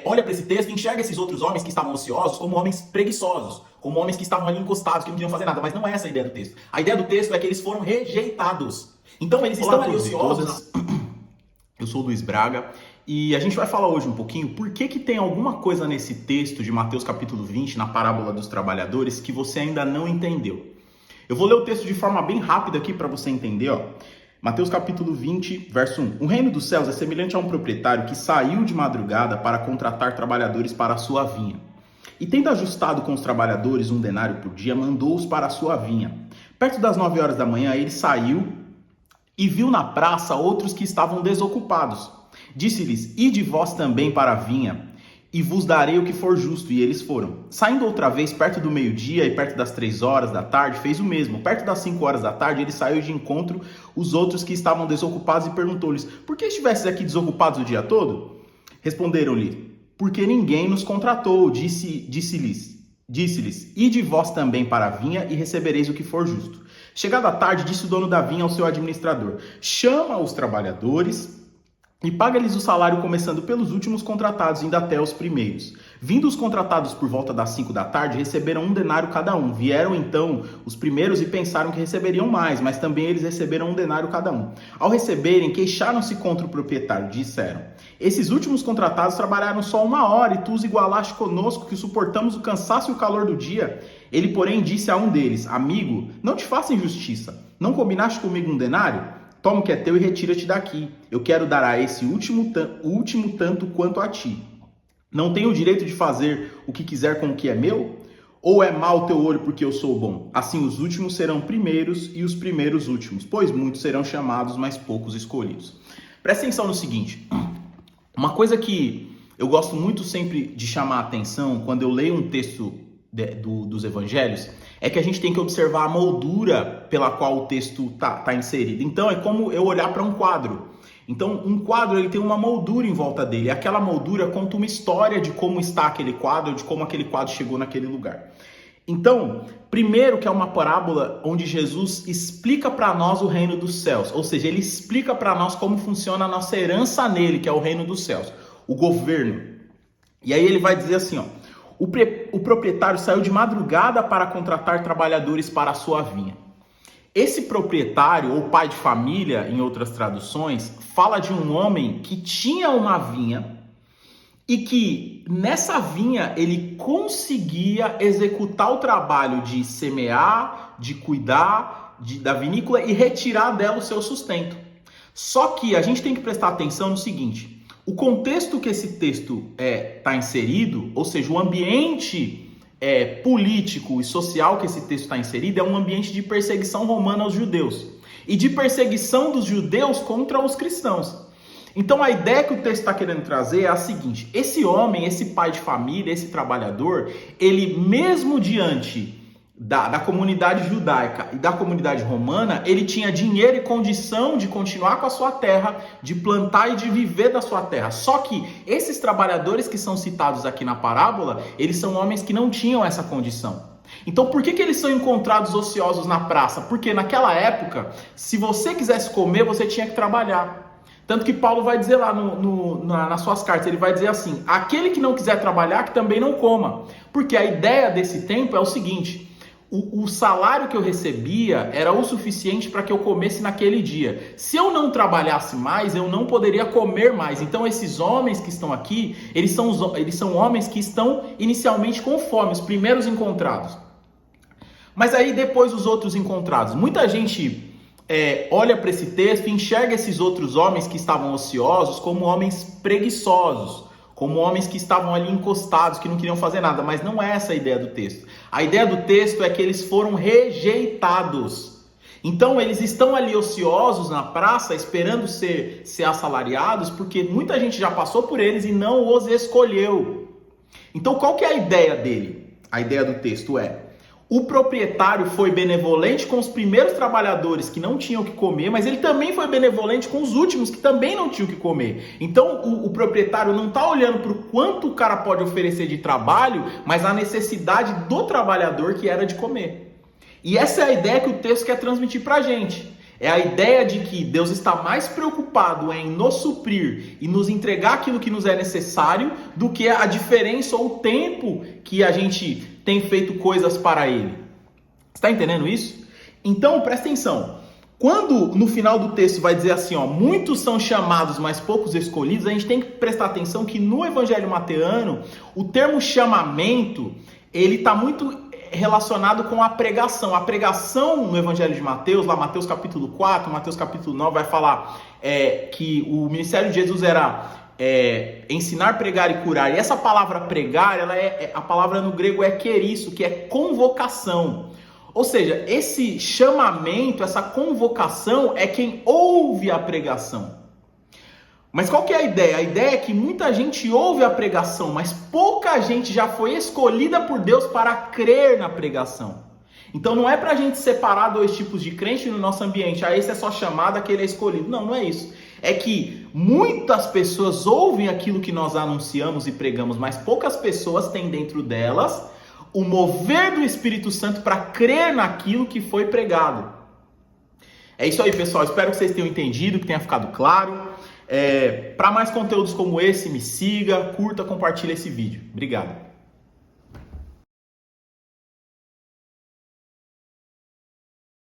olha para esse texto e enxerga esses outros homens que estavam ociosos como homens preguiçosos, como homens que estavam ali encostados, que não queriam fazer nada. Mas não é essa a ideia do texto. A ideia do texto é que eles foram rejeitados. Então eles Olá estão a ali todos e ociosos. todas, eu sou o Luiz Braga e a gente vai falar hoje um pouquinho por que tem alguma coisa nesse texto de Mateus capítulo 20, na parábola dos trabalhadores, que você ainda não entendeu. Eu vou ler o texto de forma bem rápida aqui para você entender, ó. Mateus capítulo 20, verso 1. O reino dos céus é semelhante a um proprietário que saiu de madrugada para contratar trabalhadores para a sua vinha. E tendo ajustado com os trabalhadores 1 denário por dia, mandou-os para a sua vinha. Perto das 9 horas da manhã, ele saiu e viu na praça outros que estavam desocupados. Disse-lhes: ide vós também para a vinha, e vos darei o que for justo. E eles foram. Saindo outra vez, perto do meio-dia e perto das 3 horas da tarde, fez o mesmo. Perto das 5 horas da tarde, ele saiu de encontro os outros que estavam desocupados e perguntou-lhes: por que estivesses aqui desocupados o dia todo? Responderam-lhe: porque ninguém nos contratou. Disse-lhes: ide vós também para a vinha e recebereis o que for justo. Chegada a tarde, disse o dono da vinha ao seu administrador: chama os trabalhadores e paga-lhes o salário, começando pelos últimos contratados, indo até os primeiros. Vindo os contratados por volta das 5 da tarde, receberam 1 denário cada um. Vieram então os primeiros e pensaram que receberiam mais, mas também eles receberam 1 denário cada um. Ao receberem, queixaram-se contra o proprietário. Disseram: esses últimos contratados trabalharam só 1 hora e tu os igualaste conosco, que suportamos o cansaço e o calor do dia. Ele, porém, disse a um deles: amigo, não te faça injustiça. Não combinaste comigo 1 denário? Toma o que é teu e retira-te daqui. Eu quero dar a esse último tanto quanto a ti. Não tenho o direito de fazer o que quiser com o que é meu? Ou é mau o teu olho porque eu sou bom? Assim os últimos serão primeiros e os primeiros últimos, pois muitos serão chamados, mas poucos escolhidos. Presta atenção no seguinte. Uma coisa que eu gosto muito sempre de chamar a atenção quando eu leio um texto dos evangelhos é que a gente tem que observar a moldura pela qual o texto tá inserido. Então é como eu olhar para um quadro. Então um quadro ele tem uma moldura em volta dele. E aquela moldura conta uma história de como está aquele quadro, de como aquele quadro chegou naquele lugar. Então, primeiro que é uma parábola onde Jesus explica para nós o reino dos céus. Ou seja, ele explica para nós como funciona a nossa herança nele, que é o reino dos céus, o governo. E aí ele vai dizer assim, ó: o proprietário saiu de madrugada para contratar trabalhadores para a sua vinha. Esse proprietário, ou pai de família, em outras traduções, fala de um homem que tinha uma vinha e que nessa vinha ele conseguia executar o trabalho de semear, de cuidar da vinícola e retirar dela o seu sustento. Só que a gente tem que prestar atenção no seguinte: o contexto que esse texto está inserido, ou seja, o ambiente político e social que esse texto está inserido, é um ambiente de perseguição romana aos judeus e de perseguição dos judeus contra os cristãos. Então a ideia que o texto está querendo trazer é a seguinte: esse homem, esse pai de família, esse trabalhador, ele mesmo diante da comunidade judaica e da comunidade romana, ele tinha dinheiro e condição de continuar com a sua terra, de plantar e de viver da sua terra. Só que esses trabalhadores que são citados aqui na parábola, eles são homens que não tinham essa condição. Então por que eles são encontrados ociosos na praça? Porque naquela época, se você quisesse comer, você tinha que trabalhar. Tanto que Paulo vai dizer lá nas suas cartas, ele vai dizer assim: aquele que não quiser trabalhar, que também não coma. Porque a ideia desse tempo é o seguinte: o salário que eu recebia era o suficiente para que eu comesse naquele dia. Se eu não trabalhasse mais, eu não poderia comer mais. Então esses homens que estão aqui, eles são homens que estão inicialmente com fome, os primeiros encontrados. Mas aí depois os outros encontrados. Muita gente olha para esse texto e enxerga esses outros homens que estavam ociosos como homens preguiçosos, como homens que estavam ali encostados, que não queriam fazer nada. Mas não é essa a ideia do texto. A ideia do texto é que eles foram rejeitados. Então eles estão ali ociosos na praça, esperando ser assalariados, porque muita gente já passou por eles e não os escolheu. Então qual que é a ideia dele? A ideia do texto é: o proprietário foi benevolente com os primeiros trabalhadores que não tinham o que comer, mas ele também foi benevolente com os últimos que também não tinham o que comer. Então o proprietário não está olhando para o quanto o cara pode oferecer de trabalho, mas a necessidade do trabalhador, que era de comer. E essa é a ideia que o texto quer transmitir para a gente. É a ideia de que Deus está mais preocupado em nos suprir e nos entregar aquilo que nos é necessário do que a diferença ou o tempo que a gente tem feito coisas para Ele. Está entendendo isso? Então, presta atenção. Quando no final do texto vai dizer assim, ó, muitos são chamados, mas poucos escolhidos, a gente tem que prestar atenção que no Evangelho Mateano, o termo chamamento, ele está muito relacionado com a pregação. A pregação no Evangelho de Mateus, lá Mateus capítulo 4, Mateus capítulo 9, vai falar que o ministério de Jesus era ensinar, pregar e curar. E essa palavra pregar, a palavra no grego é querisso, que é convocação. Ou seja, esse chamamento, essa convocação é quem ouve a pregação. Mas qual que é a ideia? A ideia é que muita gente ouve a pregação, mas pouca gente já foi escolhida por Deus para crer na pregação. Então não é para a gente separar dois tipos de crente no nosso ambiente. Esse é só chamado, aquele é escolhido. Não, não é isso. É que muitas pessoas ouvem aquilo que nós anunciamos e pregamos, mas poucas pessoas têm dentro delas o mover do Espírito Santo para crer naquilo que foi pregado. É isso aí, pessoal. Espero que vocês tenham entendido, que tenha ficado claro. Para mais conteúdos como esse, me siga, curta, compartilhe esse vídeo. Obrigado.